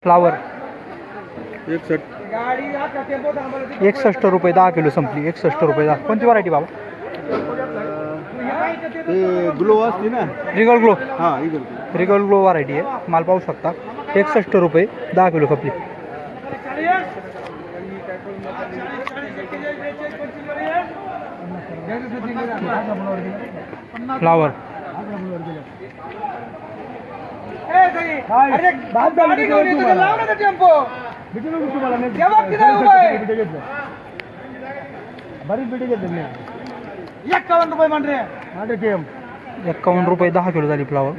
Flower 61 रुपये 10 kilo संपली. 61 रुपये 10. कोणती व्हरायटी बाबा? ते ग्लो असते ना. Regal glow. हां इगल रिगल ग्लो व्हरायटी आहे. माल पाहू शकता. 61 रुपये 10 किलो खपली. फ्लावर बरीच बिटे घेतली मी. 51 रुपये मान रे. 51 रुपये 10 किलो झाली फ्लावर.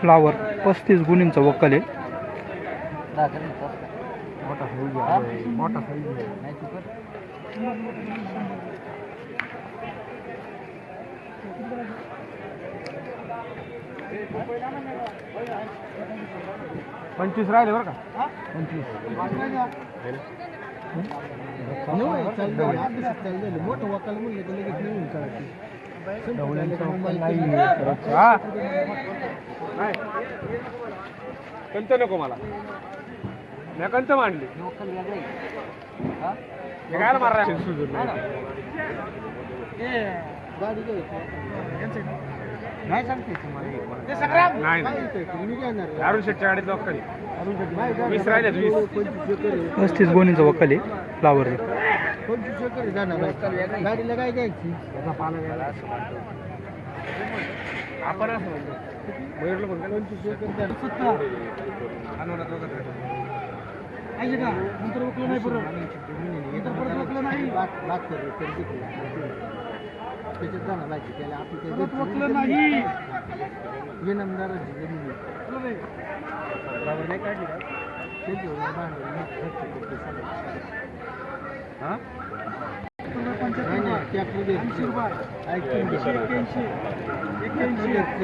फ्लावर 35 गुणींचा वक्कल आहे. मोठा 25 राहिले बरं का. 25 मोठं वकाल म्हणलं तर लगेच नेऊन करायची. कंच नको मला. मी कंच मांडली. काय मारा नाही सांगते तुम्हाला. अरुण शेटच्या गाडीत लॉक करी. 20 राहिले. 35 गुणींचा वक्कल आहे फ्लावर. 25 गाडीला काय द्यायची. आपण असं म्हणतो 25 एकर नंतर उकलं नाही परत नाही त्याच्यात जाणार पाहिजे. त्याला आपली नाही जमिनी नाही काढली का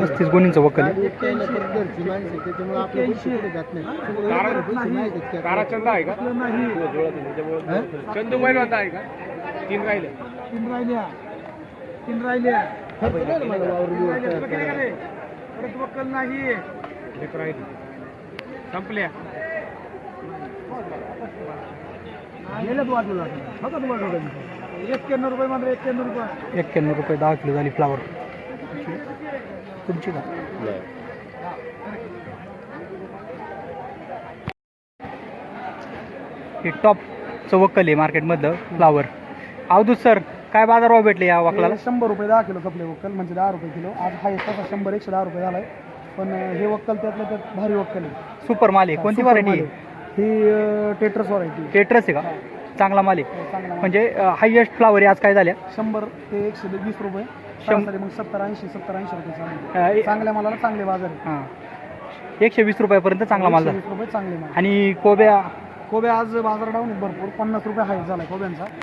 पस्तीस गुणींचा वक्कल आहे. त्याच्यामुळे आपल्या जात नाही. चंदा आहे का? चंदू बैल होता आहे का? 3 राहिल्या. 3 राहिल्या. वक्कल नाही संपल्या. 91 रुपये मात्र 91 रुपये. 91 रुपये 10 किलो झाली फ्लावर. तुमची का? हे टॉपचं वक्कल आहे मार्केटमधलं फ्लावर. अवधूत सर, काय बाजारभाव भेटले या वकलाला? 100 रुपये 10 किलो कपले वक्कल म्हणजे 10 रुपये किलो. आज हा तसा 100 110 रुपये झालाय. पण हे वक्कल त्यातलं त्यात भारी वक्कल आहे. सुपर माल आहे. कोणती व्हरायटी आहे ही? टेट्रस व्हरायटी. टेट्रस आहे का? चांगला माल आहे. म्हणजे हायएस्ट फ्लावर आहे आज काय झाल्या? 100 ते 120 रुपये. मग 70-80 रुपये चांगल्या मालाला चांगले बाजार आहे. हां, 120 रुपयापर्यंत चांगला माल झाला. 120 रुपये चांगले माल. आणि कोब्या आज बाजार डाऊन भरपूर. 50 रुपये हाय झाला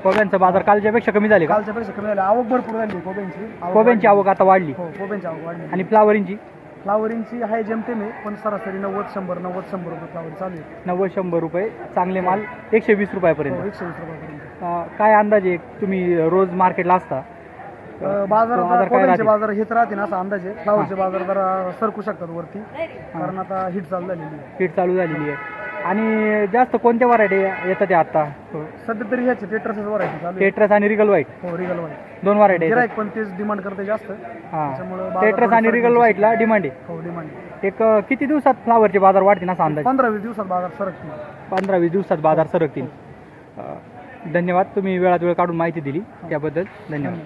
कोब्यांचा बाजार कालच्यापेक्षा कमी झाले का? कालच्यापेक्षा कमी झाले. आवक भरपूर झाली कोब्यांची आवक आता वाढली. हो, कोब्यांची आवक वाढली. आणि फ्लावरिंगची आहे जेमतेम आहे, पण सरासरी 90-100 रुपये फ्लावर चालू आहे. 90-100 रुपये चांगले माल 120 रुपयापर्यंत. 120 रुपयापर्यंत. काय अंदाजे तुम्ही रोज मार्केटला असता? बाजार हेच राहते ना असा अंदाजे. फ्लावरचे बाजार जरा सरकू शकतात वरती, कारण आता हिट चालू झालेली आहे. आणि जास्त कोणत्या व्हरायटी येतात आता सध्या तरी ह्याचे टेट्रस व्हरायटी चालू. टेट्रस आणि रिगल व्हाईट. हो, रिगल व्हाईट 2 व्हरायटी आहेत. पण तेच डिमांड करते जास्त. टेट्रस आणि रिगल व्हाईटला डिमांड आहे. हो, डिमांड. एक किती दिवसात फ्लावरचे बाजार वाढतील असा अंदाज? 15-20 दिवसात बाजार सरकतील. 15-20 दिवसात बाजार सरकतील. धन्यवाद. तुम्ही वेळात वेळ काढून माहिती दिली त्याबद्दल धन्यवाद.